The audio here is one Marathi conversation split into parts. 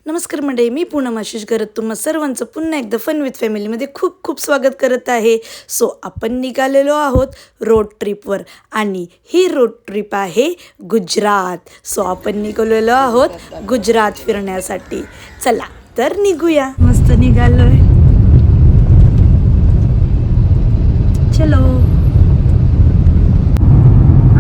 नमस्कार मंडळी, मी पूनम आशिष करत तुम्हा सर्वांचं पुन्हा एकदा फन विथ फॅमिलीमध्ये खूप खूप स्वागत करत आहे. सो आपण निघालेलो आहोत रोड ट्रिपवर आणि ही रोड ट्रिप आहे गुजरात. सो आपण निघालेलो आहोत गुजरात फिरण्यासाठी. चला तर निघूया. मस्त निघालोय. चलो.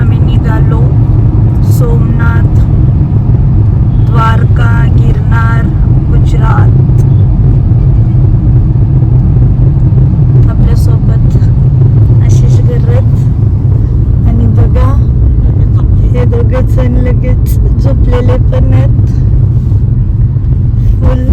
आम्ही निघालो सोमनाथ, द्वारका, गिरनार, गुजरात. आपल्यासोबत आशिष करत आणि बघा हे दोघे जण लगेच झोपलेले पण आहेत. फुल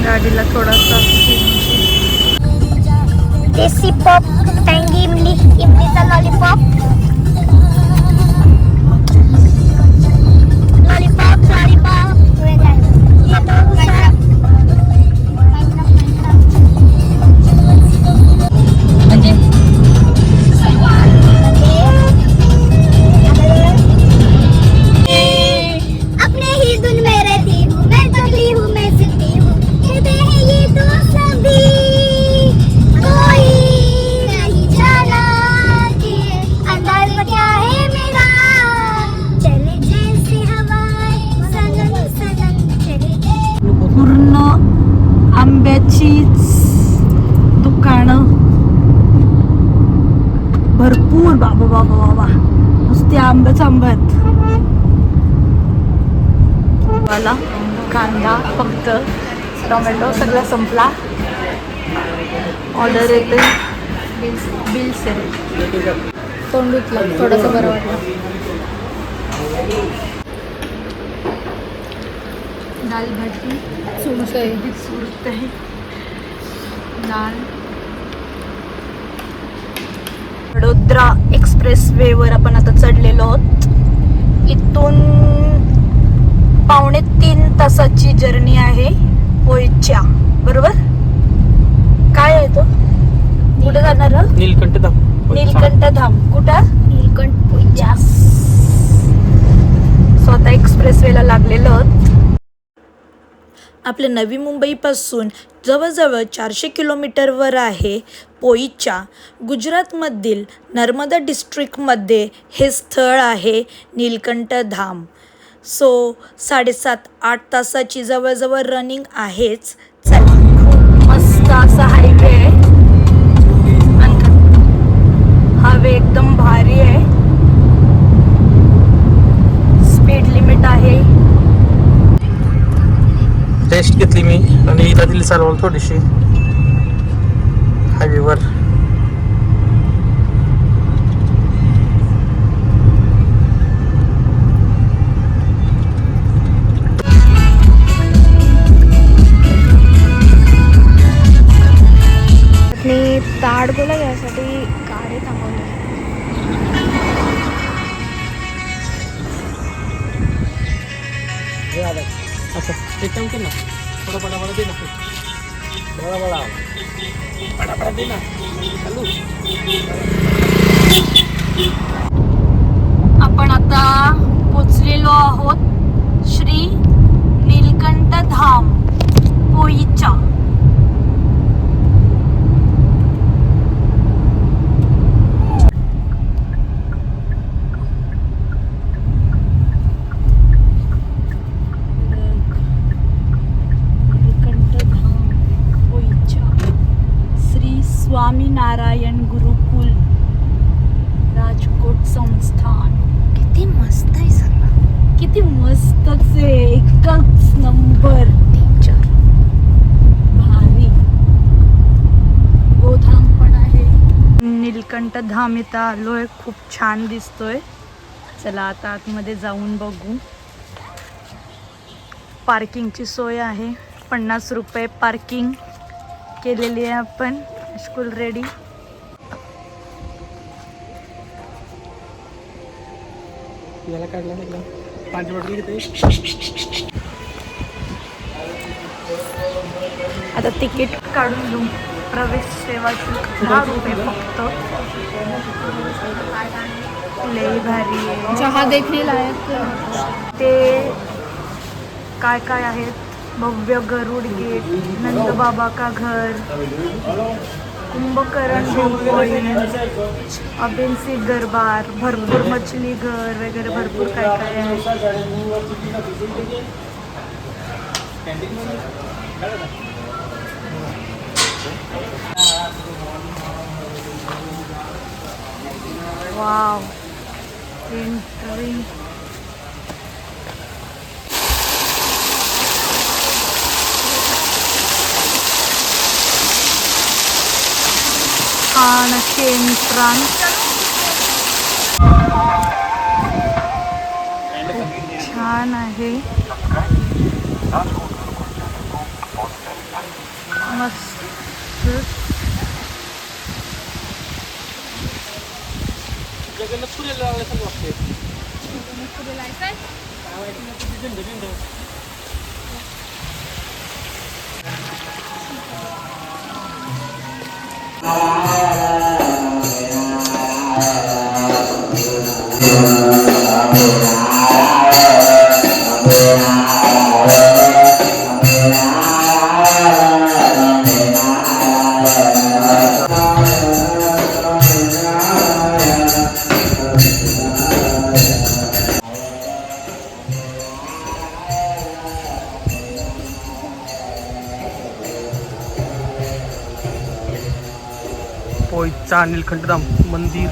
गाडीला थोडासा देसी पॉप, टँगी इमली, इमलीचा लॉलीपॉप, लॉलीपॉप, लॉलीपॉप. अपने ही धुन में रहती हूँ, मैं तगड़ी हूँ, मैं जिद्दी हूँ, कहते हैं ये तो सभी, कोई नहीं जाना कि अंदाज क्या है मेरा, चले जैसे हवाएं सनन सनन चले. पूर्ण आंब्याची दुकानं भरपूर. बाबा बाबा बाबा नुसते आंबेच आंबत. मला कांदा फक्त, टोमॅटो सगळं संपला. ऑर्डर येते. बिल सेल. तोंड धुतलं, थोडंसं बरं वाटलं. दाल भाजी सुरत आहे. दाल. वडोदरा एक्सप्रेस वेवर आपण आता चढलेलो आहोत. इथून 2.5 तासाची जर्नी आहे पोईच्या. बरोबर. काय आहे तो? कुठे जाणार? नीलकंठ धाम. नीलकंठ धाम. कुठं? नीलकंठ पोईचा. स्वतः एक्सप्रेस वेला लागलेलो आहोत. आपल्या नवी मुंबईपासून जवळजवळ 400 किलोमीटरवर आहे पोईचा. गुजरातमधील नर्मदा डिस्ट्रिक्टमध्ये हे स्थळ आहे नीलकंठ धाम. सो 7.5-8 तासाची जवळजवळ रनिंग आहेच. चला, खूप मस्त असा हायवे आहे. हायवे एकदम भारी आहे. स्पीड लिमिट आहे. टेस्ट घेतली मी आणि हिला दिली चालवलं थोडीशी हायवेवर. मी ताडगोला घ्यायसाठी गाडी थांबवली. अच्छा एक काम कर ना, थोडा बडा दे ना. बडा दे ना. आपण आता पोचलेलो आहोत श्री नीलकंठ धाम पोईचा. स्वामीनारायण गुरुकुल राजकोट संस्थान. किती मस्त आहे सगळं. किती मस्तच आहे. एकच नंबर. पिक्चर भारी. गोधाम पण आहे. नीलकंठ धाम इथं आलोय. खूप छान दिसतोय. चला आता आतमध्ये जाऊन बघू. पार्किंगची सोय आहे. 50 रुपये पार्किंग केलेली आहे आपण. School ready. याला काढला पाणी बॉटल घेते. आता तिकीट काढून घेऊ. प्रवेश सेवा शुल्क 10 रुपये फक्त. लई भारी आहे. जहा देखने लायक ते काय काय आहेत. भव्य गरुड गेट, नंदबाबा का घर, कुंभकर्ण पॉइंट, अबेंसी दरबार, भरपूर मछली घर वगैरे भरपूर काय काय आहे. Wow, entry. छान अशी एंट्रन्स. छान आहे. मस्त. जगन्नाथपुरीला लागल्यासारखं वाटतंय. काय माहिती ना किती झेंडे झेंडे. पोईचा नीलकंठधाम मंदिर.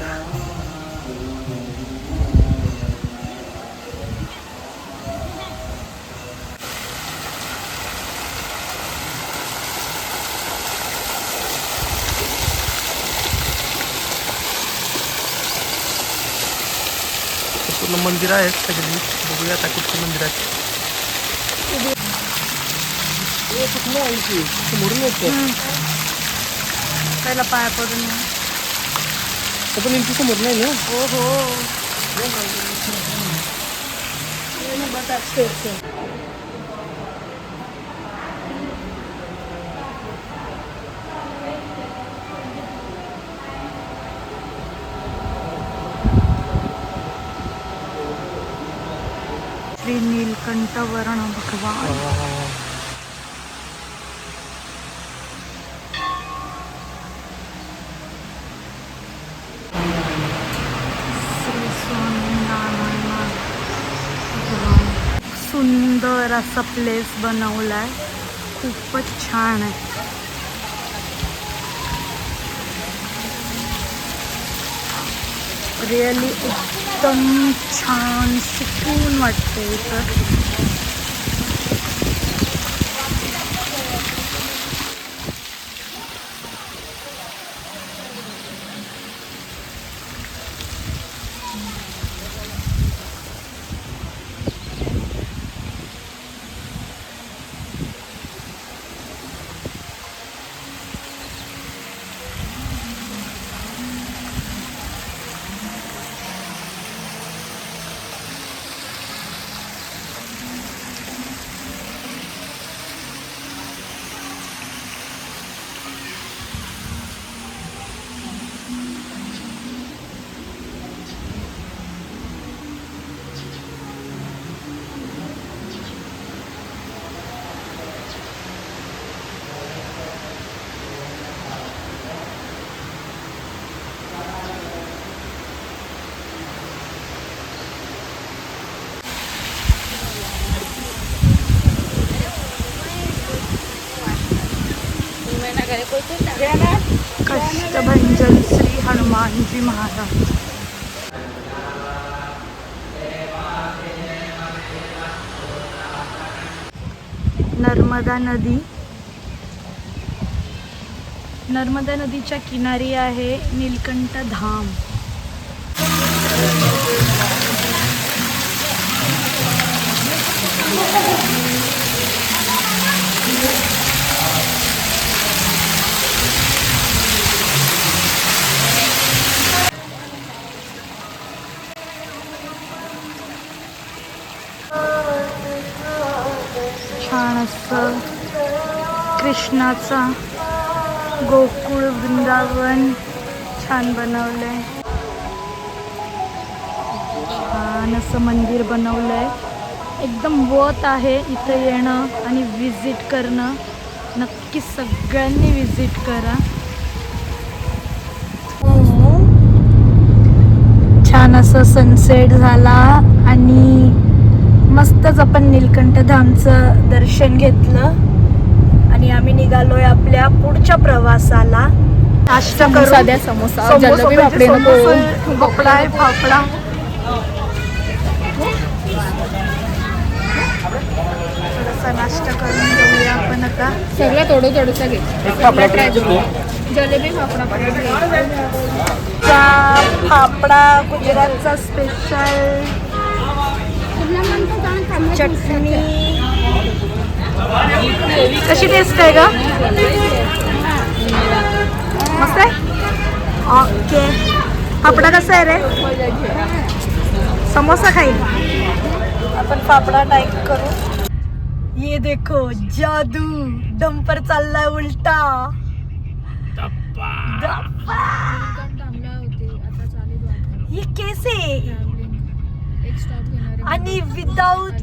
पूर्ण मंदिर आहेत सगळी. बघूया आता कुठचे मंदिर आहेत. पहिला पाया पडून या. पण इंची समोर नाही ना. हो हो. श्री नीलकंठ वर्ण भगवान. सुंदर असा प्लेस बनवलाय. खूपच छान आहे. रिअली एकदम छान सुकून वाटते इथं. कष्टभंजन श्री हनुमानजी महाराज. नर्मदा नदी. नर्मदा नदीच्या किनारी आहे नीलकंठ धाम. छान असं कृष्णाचा गोकुळ वृंदावन छान बनवलंय. छान असं मंदिर बनवलंय. एकदम वत आहे इथं येणं आणि विजिट करणं. नक्की सगळ्यांनी विजिट करा. छान असं सनसेट झाला आणि मस्तच आपण नीलकंठ धामचं दर्शन घेतलं आणि आम्ही निघालोय आपल्या पुढच्या प्रवासाला. नाश्ता करू. साध्या समोसा जलेबी पापडी नको. भोपळा आहे, फाफडा. थोडासा नाश्ता करून घेऊया आपण आता. सगळं थोडं थोडंसं घे. ट्राय करू. जलेबी फाफडा फाफडा गुजरातचा स्पेशल. चटणी कशी टेस्ट आहे का? मस्त आहे. ओके. फाफडा कसा आहे रे? समोसा खाईल. आपण फाफडा टाईप करू. ये देखो जादू. डंपर चाललाय उलटा. ये कैसे? आणि विदाउट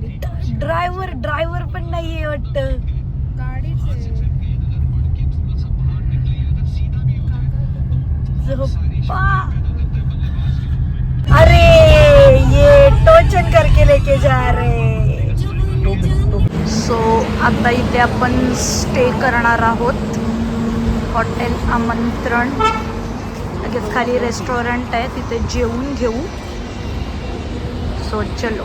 ड्रायव्हर पण नाहीये वाटतं. अरे ये टोचन करके लेके जा रहे. सो आता इथे आपण स्टे करणार आहोत. हॉटेल आमंत्रण. लगेच खाली रेस्टॉरंट आहे, तिथे जेवून घेऊ. सो चलो.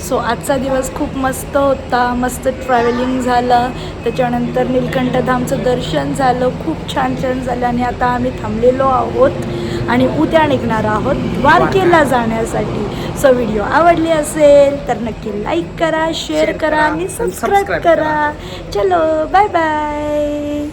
सो आजचा दिवस खूप मस्त होता. मस्त ट्रॅव्हलिंग झालं. त्याच्यानंतर नीलकंठधामचं दर्शन झालं. खूप छान झालं आणि आता आम्ही थांबलेलो आहोत आणि उद्या निघणार आहोत द्वारकेला जाण्यासाठी. सो व्हिडिओ आवडली असेल तर नक्की लाईक करा, शेअर करा आणि सबस्क्राईब करा. चलो बाय बाय.